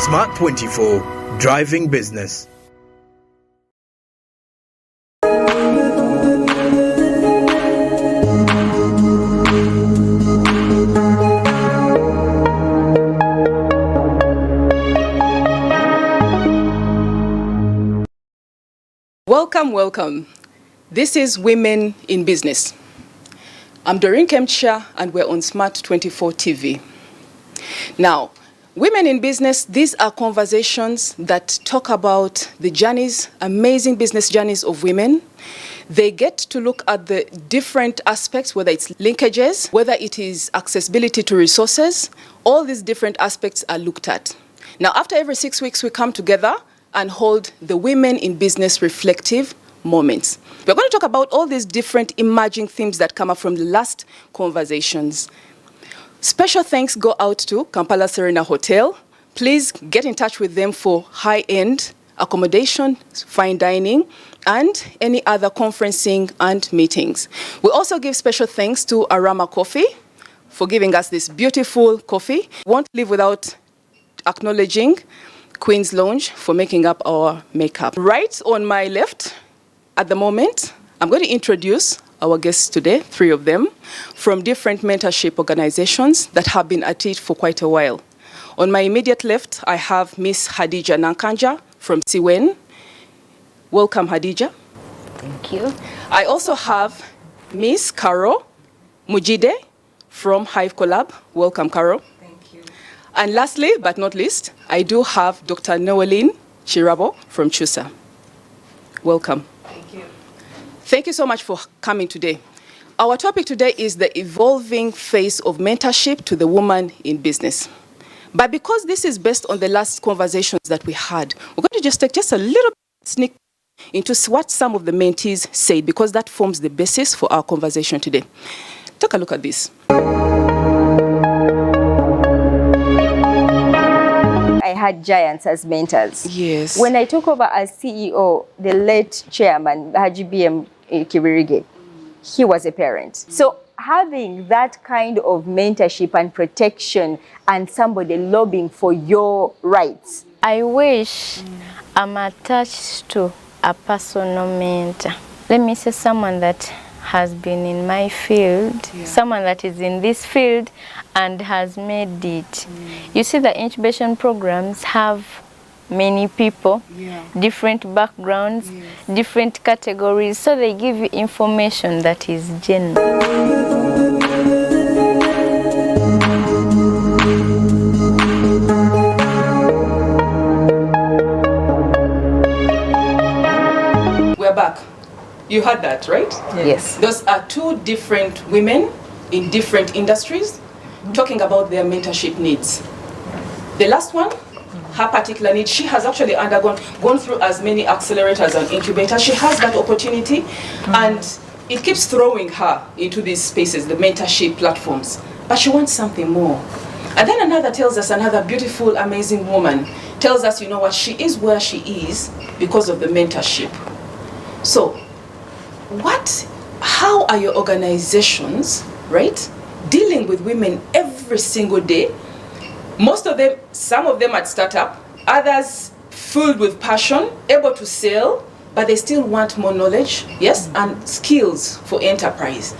Smart 24, driving business. Welcome. This is Women in Business. I'm Doreen Kemcha and we're on Smart 24 TV. Now, Women in Business, these are conversations that talk about the journeys, amazing business journeys of women. They get to look at the different aspects, whether it's linkages, whether it is accessibility to resources. All these different aspects are looked at. Now, after every 6 weeks, we come together and hold the Women in Business reflective moments. We're going to talk about all these different emerging themes that come up from the last conversations. Special thanks go out to Kampala Serena Hotel. Please get in touch with them for high-end accommodation, fine dining, and any other conferencing and meetings. We also give special thanks to Arama Coffee for giving us this beautiful coffee. Won't leave without acknowledging Queen's Lounge for making up our makeup. Right on my left, at the moment, I'm going to introduce our guests today, 3 of them, from different mentorship organizations that have been at it for quite a while. On my immediate left, I have Miss Hadija Nankanja from Siwen. Welcome, Hadija. Thank you. I also have Miss Caro Mujide from Hive Collab. Welcome, Caro. Thank you. And lastly, but not least, I do have Dr. Noeline Chirabo from CHUSA. Welcome. Thank you. Thank you so much for coming today. Our topic today is the evolving face of mentorship to the woman in business. But because this is based on the last conversations that we had, we're going to just take a little sneak into what some of the mentees said, because that forms the basis for our conversation today. Take a look at this. I had giants as mentors. Yes. When I took over as CEO, the late chairman, Haji BM Kibirige, he was a parent. So having that kind of mentorship and protection and somebody lobbying for your rights. I wish I'm attached to a personal mentor. Let me say someone that has been in my field, someone that is in this field and has made it. You see, the incubation programs have many people, different backgrounds, different categories, so they give you information that is genuine. We're back. You heard that, right? Yes. Those are 2 different women in different industries talking about their mentorship needs. The last one, her particular need, she has actually gone through as many accelerators and incubators. She has that opportunity, and it keeps throwing her into these spaces, the mentorship platforms. But she wants something more. And then another tells us, another beautiful, amazing woman tells us, you know what, she is where she is because of the mentorship. So, how are your organizations, right, dealing with women every single day? Most of them, some of them at startup, others filled with passion, able to sell, but they still want more knowledge, yes, and skills for enterprise.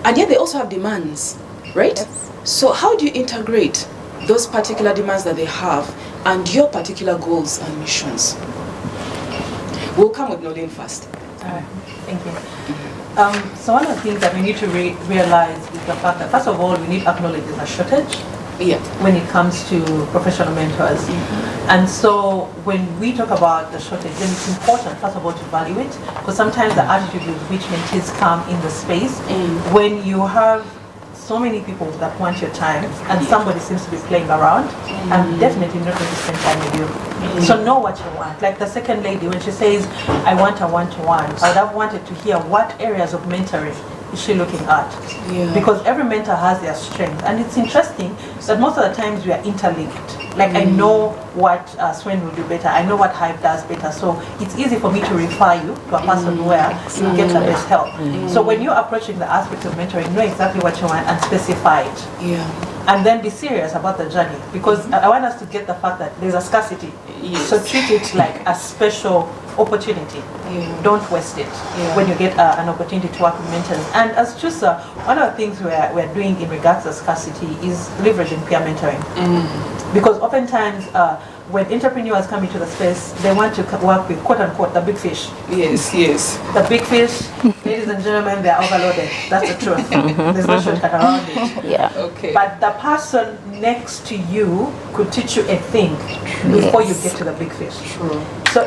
And yet they also have demands, right? Yes. So how do you integrate those particular demands that they have and your particular goals and missions? We'll come with Noeline first. All right. Thank you. So one of the things that we need to realize is the fact that, first of all, we need to acknowledge there's a shortage when it comes to professional mentors. And so when we talk about the shortage, then it's important, first of all, to value it, because sometimes the attitude with which mentees come in the space, when you have so many people that want your time and somebody seems to be playing around, I'm definitely not going to spend time with you. So know what you want. Like the second lady, when she says, I want a one-to-one, I would have wanted to hear what areas of mentoring is she looking at? Yeah. Because every mentor has their strength. And it's interesting that most of the times we are interlinked. Like I know what Swen will do better. I know what Hive does better. So it's easy for me to refer you to a person where you get the best help. So when you're approaching the aspect of mentoring, know exactly what you want and specify it. Yeah. And then be serious about the journey, because I want us to get the fact that there's a scarcity. Yes. So treat it like a special opportunity. Yeah. Don't waste it when you get an opportunity to work with mentors. And as Chusa, one of the things we're doing in regards to scarcity is leveraging peer mentoring. Because oftentimes when entrepreneurs come into the space, they want to work with quote unquote the big fish. Yes, yes. The big fish, ladies and gentlemen, they are overloaded. That's the truth. There's no shortcut around it. Yeah. Okay. But the person next to you could teach you a thing before you get to the big fish. True. So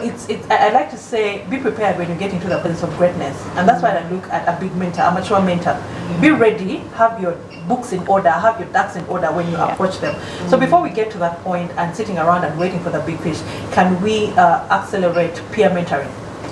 I like to say, be prepared when you get into the place of greatness. And that's why I look at a big mentor, a mature mentor. Be ready, have your books in order, have your ducks in order when you approach them. So before we get to that point and sitting around and waiting for the big fish, can we accelerate peer mentoring?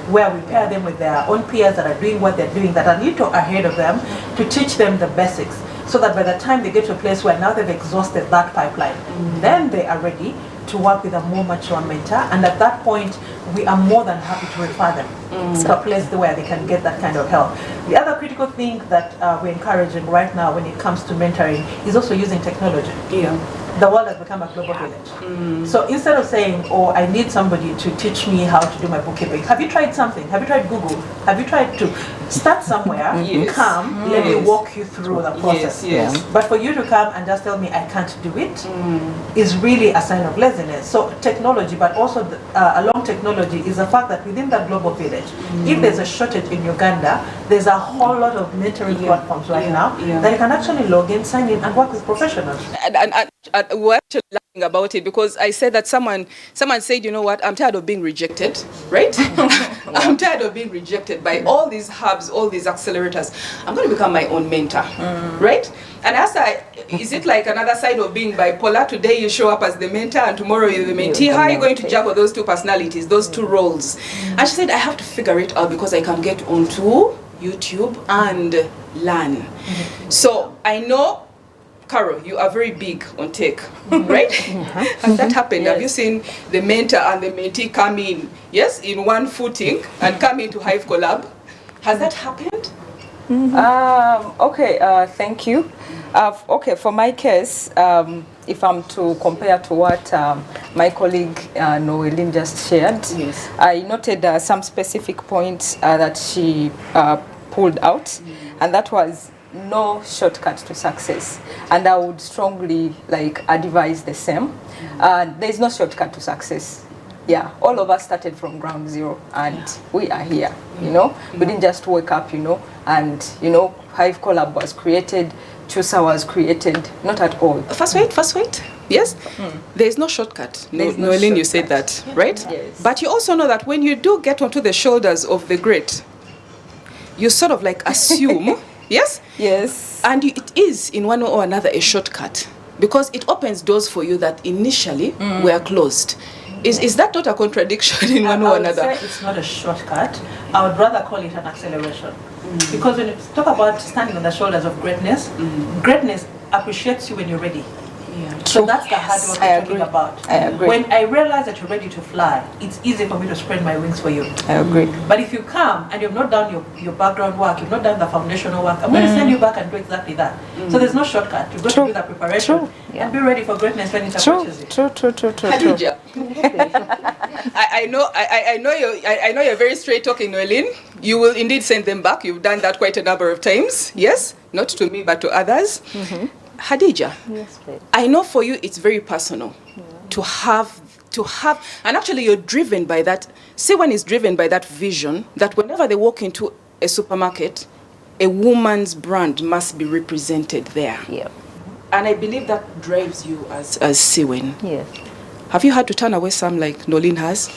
Where we pair them with their own peers that are doing what they're doing, that are a little ahead of them, to teach them the basics, so that by the time they get to a place where now they've exhausted that pipeline, then they are ready to work with a more mature mentor, and at that point we are more than happy to refer them to a place where they can get that kind of help. The other critical thing that we're encouraging right now when it comes to mentoring is also using technology. Yeah. The world has become a global village. So instead of saying, oh, I need somebody to teach me how to do my bookkeeping, have you tried something? Have you tried Google? Have you tried to start somewhere, come, let me walk you through the process. Yes. But for you to come and just tell me I can't do it is really a sign of laziness. So technology, but also along technology, is the fact that within that global village, if there's a shortage in Uganda, there's a whole lot of mentoring platforms right now that you can actually log in, sign in, and work with professionals. And we're actually laughing about it because I said that someone said, you know what, I'm tired of being rejected, right? I'm tired of being rejected by all these hubs, all these accelerators. I'm going to become my own mentor, right? And I asked her, is it like another side of being bipolar? Today you show up as the mentor and tomorrow you're the mentee. How are you going to juggle those two personalities, those two roles? And she said, I have to figure it out because I can get onto YouTube and learn. So I know, Carol, you are very big on tech, right? Has that happened? Yes. Have you seen the mentor and the mentee come in, yes, in one footing and come into Hive Collab? Has that happened? Okay, thank you. Okay, for my case, if I'm to compare to what my colleague Noeline just shared, Yes. I noted some specific points that she pulled out, and that was no shortcut to success, and I would strongly advise the same. There's no shortcut to success. Yeah, all of us started from ground zero, and we are here. You know, we didn't just wake up. And Hive Collab was created, Chusa was created, not at all. First wait. Yes, there's no shortcut. Noeline, you said that, right? Yes. But you also know that when you do get onto the shoulders of the great, you sort of assume, yes? Yes. And it is in one way or another a shortcut because it opens doors for you that initially were closed. Is that not a contradiction in one way or another? I would say it's not a shortcut. I would rather call it an acceleration. Because when you talk about standing on the shoulders of greatness, greatness appreciates you when you're ready. Yeah. So that's the hard work I we're agree. talking about. I agree. When I realize that you're ready to fly, it's easy for me to spread my wings for you. I agree. But if you come and you've not done your background work, you've not done the foundational work, I'm going to send you back and do exactly that. So there's no shortcut. You've got to do the preparation and be ready for greatness when it approaches you. True. Khadija, I know you're very straight talking, Noeline. You will indeed send them back. You've done that quite a number of times. Yes, not to me but to others. Khadija, Yes, please. I know for you it's very personal to have, and actually you're driven by that. Siwan is driven by that vision that whenever they walk into a supermarket, a woman's brand must be represented there. Yeah. And I believe that drives you as Siwan. Yes. Have you had to turn away some like Noeline has?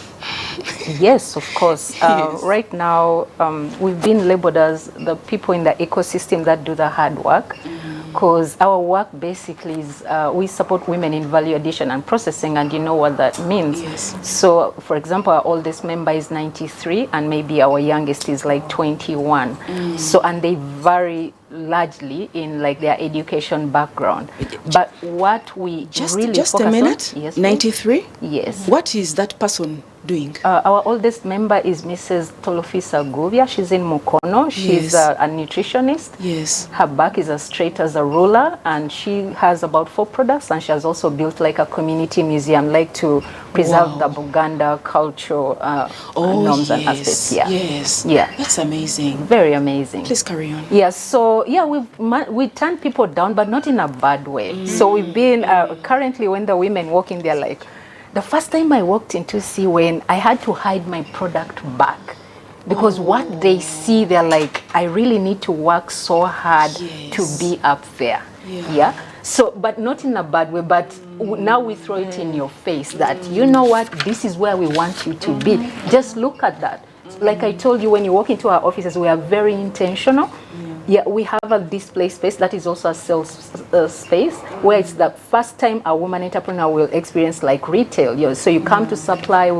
Yes, of course. Yes. Right now, we've been labeled as the people in the ecosystem that do the hard work. because our work basically is we support women in value addition and processing, and you know what that means. Yes. So, for example, our oldest member is 93, and maybe our youngest is like 21. So, and they vary largely in like their education background. But what we really just focus a minute. on, yes, 93. yes. What is that person doing? Our oldest member is Mrs. Tolofisa Govia. She's in Mukono. She's Yes. a nutritionist. Yes. Her back is as straight as a ruler, and she has about 4 products, and she has also built like a community museum, like to preserve the Buganda culture norms and aspects. Yeah. Yes. Yeah. That's amazing. Very amazing. Please carry on. Yeah, so yeah, we turn people down, but not in a bad way. So we've been currently when the women walk in, they're like, the first time I walked into see when I had to hide my product back because what they see, they're like, I really need to work so hard to be up there. Yeah. So, but not in a bad way, but now we throw it in your face that, you know what, this is where we want you to be. Just look at that. Like I told you, when you walk into our offices, we are very intentional. Yeah, we have a display space that is also a sales space where it's the first time a woman entrepreneur will experience like retail. So you come to supply,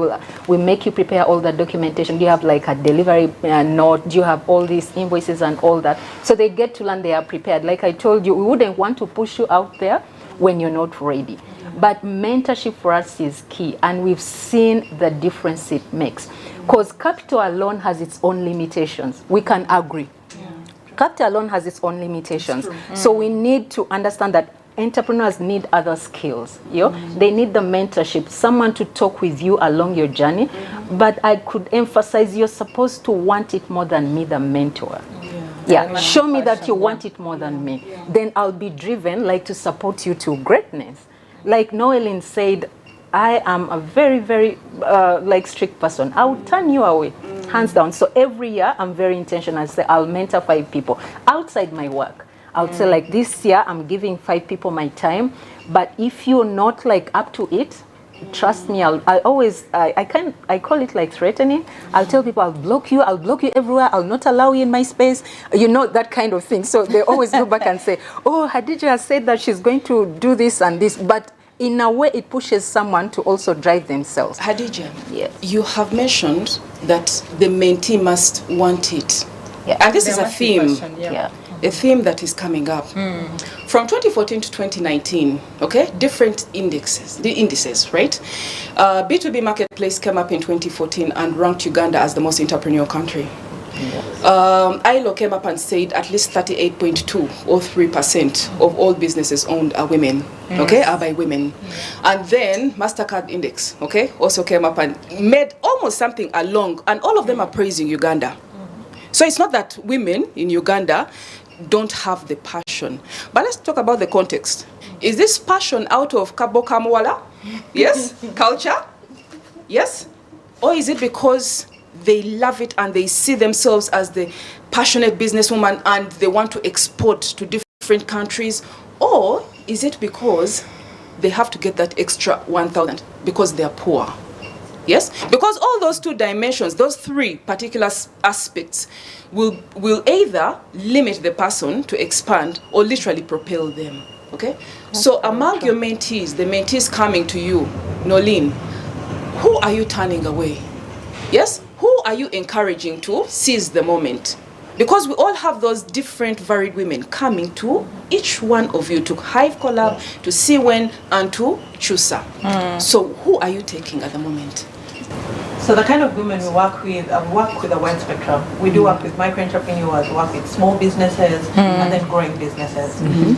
we make you prepare all the documentation. Do you have like a delivery note? Do you have all these invoices and all that? So they get to learn, they are prepared. Like I told you, we wouldn't want to push you out there when you're not ready. But mentorship for us is key, and we've seen the difference it makes. Because capital alone has its own limitations. We can agree. Capital alone has its own limitations. So we need to understand that entrepreneurs need other skills. They need the mentorship, someone to talk with you along your journey. But I could emphasize, you're supposed to want it more than me, the mentor. Show me that you want it more than me. Then I'll be driven like to support you to greatness. Like Noeline said, I am a very, very like strict person. I will turn you away, hands down. So every year I'm very intentional. I say I'll mentor 5 people outside my work. I'll say like this year I'm giving 5 people my time. But if you're not like up to it, trust me, I call it like threatening. I'll tell people I'll block you everywhere. I'll not allow you in my space. You know, that kind of thing. So they always go back and say, oh, Hadija has said that she's going to do this and this. But in a way, it pushes someone to also drive themselves. Hadija, yes, you have mentioned that the mentee must want it. And this is a theme. A theme that is coming up. From 2014 to 2019, okay, different indices, right? B2B Marketplace came up in 2014 and ranked Uganda as the most entrepreneurial country. ILO came up and said at least 38.2 or 3% of all businesses owned are women, okay, are by women. And then MasterCard Index, okay, also came up and made almost something along, and all of them are praising Uganda. So it's not that women in Uganda don't have the passion. But let's talk about the context. Is this passion out of Kabo Kamwala? Yes? Culture? Yes? Or is it because they love it and they see themselves as the passionate businesswoman and they want to export to different countries? Or is it because they have to get that extra 1,000 because they are poor? Yes? Because all those 2 dimensions, those 3 particular aspects will either limit the person to expand or literally propel them. Okay? So among your mentees, the mentees coming to you, Nolene, who are you turning away? Yes? Who are you encouraging to seize the moment? Because we all have those different varied women coming to each one of you, to Hive Collab, to Siwen, and to Chusa. So who are you taking at the moment? So the kind of women we work with a wide spectrum. We do work with micro entrepreneurs, we work with small businesses, and then growing businesses.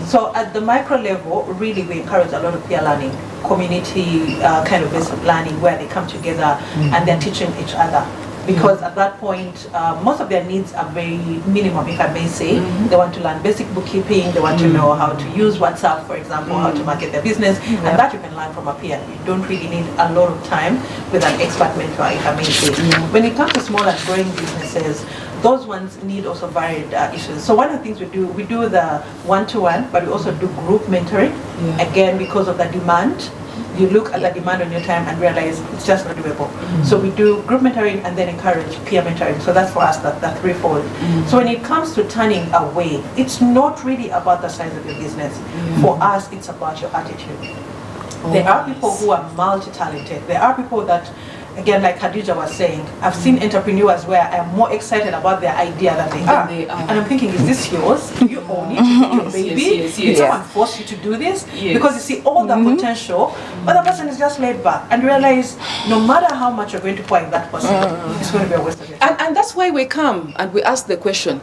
So at the micro level, really we encourage a lot of peer learning, community kind of basic learning where they come together and they're teaching each other. Because at that point, most of their needs are very minimum, if I may say. They want to learn basic bookkeeping, they want to know how to use WhatsApp, for example, how to market their business, and that you can learn from a peer. You don't really need a lot of time with an expert mentor, if I may say. When it comes to small and growing businesses, those ones need also varied issues. So one of the things we do the one-to-one, but we also do group mentoring, again, because of the demand. you look at the demand on your time and realize it's just not doable. So we do group mentoring and then encourage peer mentoring. So that's for us that threefold. So when it comes to turning away, it's not really about the size of your business. For us, it's about your attitude. There are people who are multi-talented. There are people that, again, like Khadija was saying, I've seen entrepreneurs where I'm more excited about their idea than they are. And I'm thinking, is this yours? Do you own it? Is it your baby? Did someone force you to do this? Because you see all the potential, but the person is just laid back and realize no matter how much you're going to pour in that person, it's going to be a waste of your time. And that's why we come and we ask the question,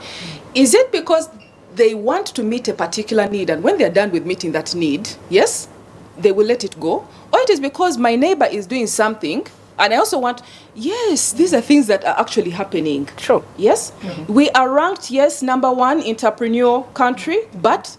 is it because they want to meet a particular need, and when they're done with meeting that need, yes, they will let it go? Or it is because my neighbor is doing something and I also want, yes, these are things that are actually happening. True. Yes, we are ranked, yes, #1 entrepreneur country, but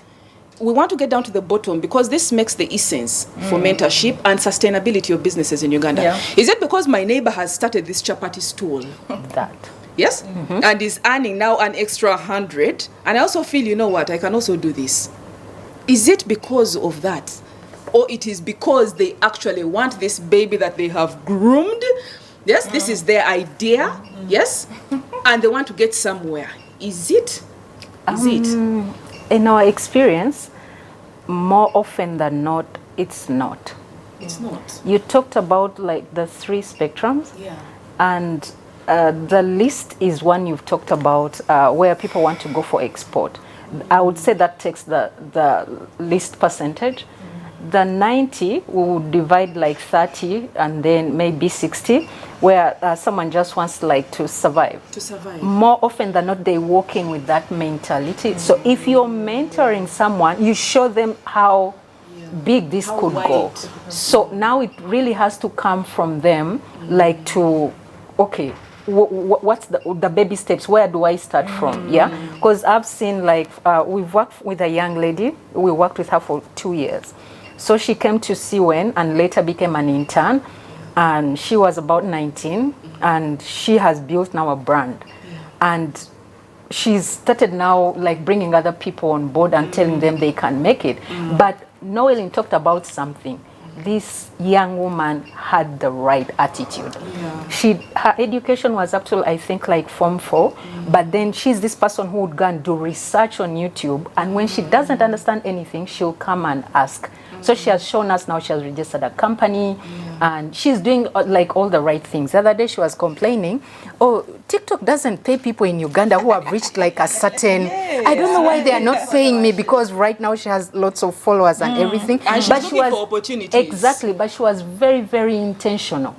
we want to get down to the bottom because this makes the essence for mentorship and sustainability of businesses in Uganda. Is it because my neighbor has started this chapati stall? That. Yes, and is earning now an extra 100, and I also feel, you know what, I can also do this. Is it because of that? Or it is because they actually want this baby that they have groomed? Yes, this is their idea. Yes, and they want to get somewhere. Is it? Is it? In our experience, more often than not, it's not. It's not. You talked about like the 3 spectrums. Yeah. And the list is one you've talked about where people want to go for export. I would say that takes the least percentage. The 90, we would divide like 30 and then maybe 60, where someone just wants like to survive. To survive. More often than not, they're working with that mentality. So if you're mentoring someone, you show them how big this could go. So now it really has to come from them, like to, okay, what's the baby steps? Where do I start from? Yeah, because I've seen like we've worked with a young lady. We worked with her for 2 years. So she came to CWEN and later became an intern, and she was about 19, and she has built now a brand, and she's started now like bringing other people on board and telling them they can make it. But Noelin talked about something. This young woman had the right attitude. Her education was up to I think like Form 4, but then she's this person who would go and do research on YouTube, and when she doesn't understand anything, she'll come and ask. So she has shown us now she has registered a company, and she's doing like all the right things. The other day she was complaining, oh, TikTok doesn't pay people in Uganda who have reached like a certain, I don't know why they are not paying me, because right now she has lots of followers and everything. And she's looking for opportunities. Exactly, but she was very, very intentional.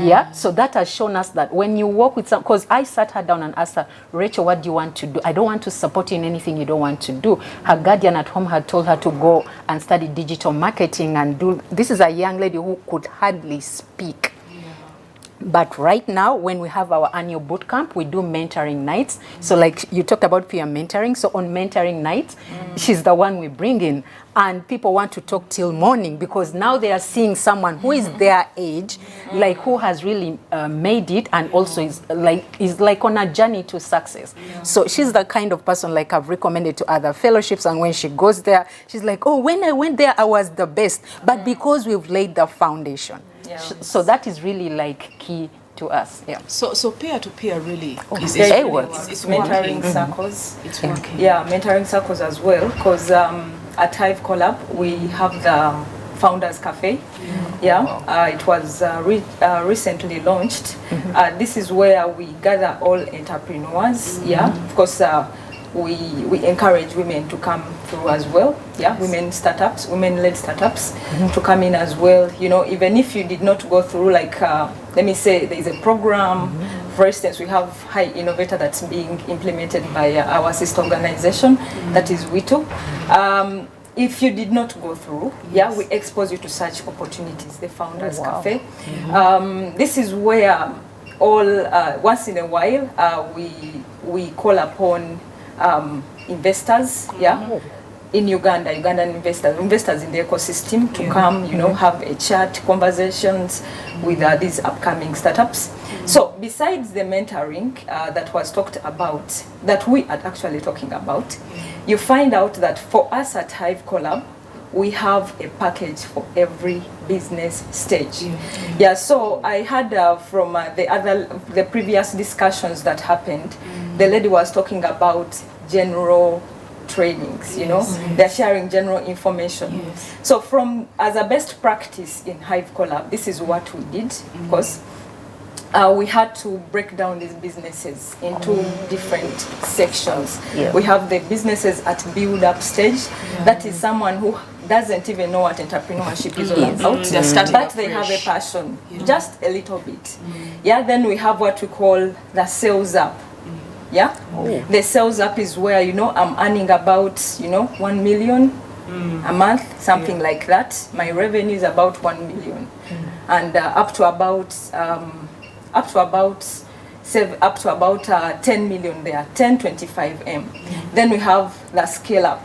Yeah, so that has shown us that when you work with some, because I sat her down and asked her, Rachel, what do you want to do? I don't want to support you in anything you don't want to do. Her guardian at home had told her to go and study digital marketing and do, this is a young lady who could hardly speak. But right now, when we have our annual boot camp, we do mentoring nights. So like you talked about peer mentoring. So on mentoring nights, she's the one we bring in. And people want to talk till morning because now they are seeing someone who is their age, like who has really made it and also is like on a journey to success. So she's the kind of person like I've recommended to other fellowships. And when she goes there, she's like, oh, when I went there, I was the best. But because we've laid the foundation. So that is really like key to us. Yeah. So peer to peer really is it's mentoring circles. It's working. Yeah, mentoring circles as well, because at Hive Collab we have the Founders Cafe. It was recently launched. This is where we gather all entrepreneurs. Of course. We encourage women to come through as well. Women startups, women-led startups to come in as well. You know, even if you did not go through like, let me say there is a program, for instance, we have High Innovator that's being implemented by our sister organization, that is WITO. If you did not go through, we expose you to such opportunities, the Founders Cafe. This is where all, once in a while, we call upon investors, in Uganda, Ugandan investors in the ecosystem to come, you know, have a chat, conversations with these upcoming startups. So besides the mentoring that was talked about, that we are actually talking about, you find out that for us at Hive Collab, we have a package for every business stage. Yeah, so I had from the previous discussions that happened, the lady was talking about general trainings, you know, they're sharing general information. So as a best practice in Hive Collab, this is what we did, because we had to break down these businesses into different sections. We have the businesses at build-up stage. That is someone who doesn't even know what entrepreneurship is all about, but they have a passion, just a little bit. Yeah, then we have what we call the sales up. Yeah, the sales up is where, you know, I'm earning about, you know, 1 million a month, something like that. My revenue is about 1 million, and up to about 10 million there, 10-25 M. Then we have the scale up.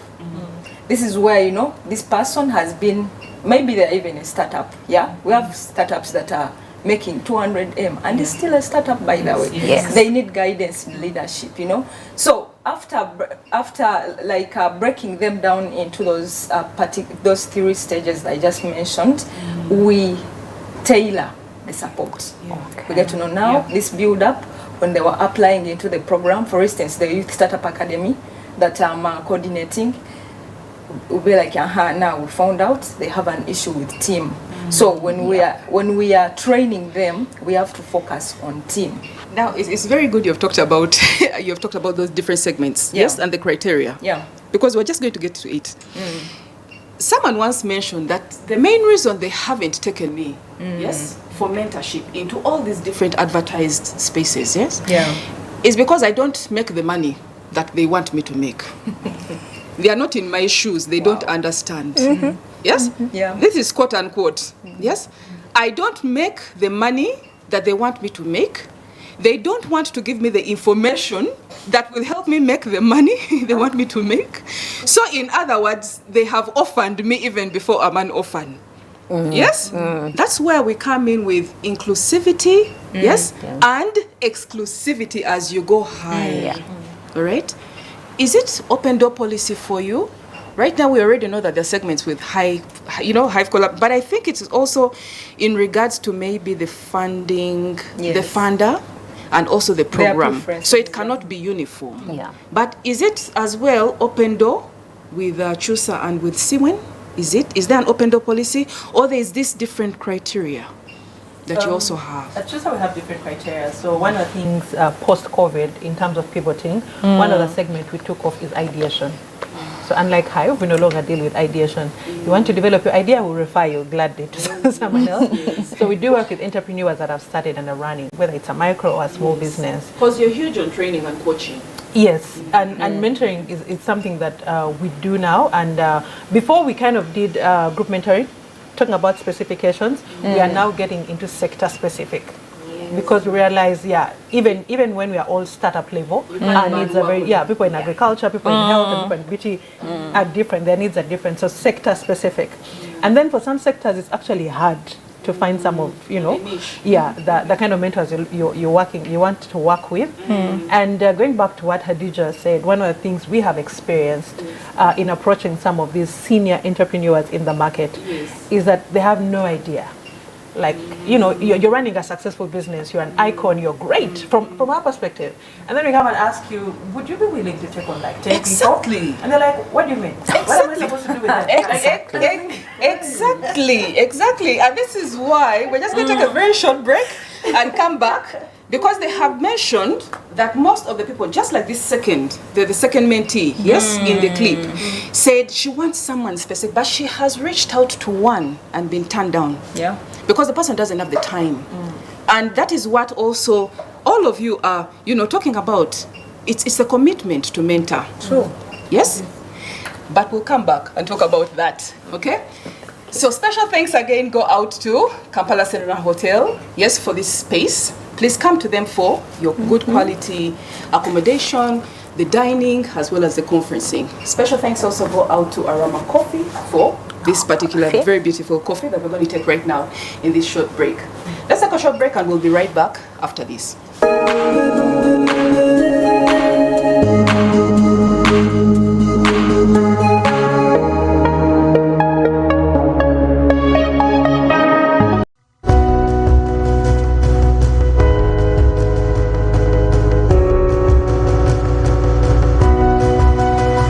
This is where, you know, this person has been, maybe they're even a startup. Yeah, we have startups that are making 200 M, and it's still a startup, by the way. They need guidance in leadership, you know. So after like breaking them down into those three stages I just mentioned, we tailor the support. We get to know now this build up when they were applying into the program. For instance, the Youth Startup Academy that I'm coordinating, we'll be like, now we found out they have an issue with team. So when we are training them, we have to focus on team. Now it's very good you've talked about those different segments, yes, and the criteria. Yeah. Because we're just going to get to it. Someone once mentioned that the main reason they haven't taken me, yes, for mentorship into all these different advertised spaces, yes, is because I don't make the money that they want me to make. They are not in my shoes. They don't understand. Yes? Yeah. This is quote unquote. Yes? I don't make the money that they want me to make. They don't want to give me the information that will help me make the money they want me to make. So in other words, they have orphaned me even before I'm an orphan. Yes? That's where we come in with inclusivity, yes, and exclusivity as you go higher. All right? Is it open door policy for you? Right now, we already know that there are segments with Hive Collab, but I think it's also in regards to maybe the funding, the funder, and also the program. So it cannot be uniform. But is it as well open door with Chusa and with Siwen? Is there an open door policy, or there is this different criteria that you also have? At Chusa we have different criteria. So one of the things post-COVID, in terms of pivoting, one of the segments we took off is ideation. So unlike Hive, we no longer deal with ideation. You want to develop your idea, we'll refer you gladly to someone else. So we do work with entrepreneurs that have started and are running, whether it's a micro or a small business. Because you're huge on training and coaching. Yes, and mentoring is something that we do now. And before we kind of did group mentoring, talking about specifications, we are now getting into sector specific. Because we realize, even when we are all startup level, our needs are very, people in agriculture, people in health, and people in beauty are different. Their needs are different, so sector specific. And then for some sectors, it's actually hard to find some of, the kind of mentors you want to work with. And going back to what Hadija said, one of the things we have experienced in approaching some of these senior entrepreneurs in the market is that they have no idea. Like, you're running a successful business, you're an icon, you're great from our perspective. And then we come and ask you, would you be willing to take on like 10 people? And they're like, what do you mean? What am I supposed to do with that? Exactly. And this is why we're just going to take a very short break and come back. Because they have mentioned that most of the people, just like the second mentee, in the clip, said she wants someone specific, but she has reached out to one and been turned down. Yeah. Because the person doesn't have the time. And that is what also all of you are, talking about. It's a commitment to mentor. True. Yes? But we'll come back and talk about that. Okay? So special thanks again go out to Kampala Serena Hotel, for this space. Please come to them for your good quality accommodation, the dining, as well as the conferencing. Special thanks also go out to Aroma Coffee for this particular very beautiful coffee that we're going to take right now in this short break. Let's take a short break and we'll be right back after this.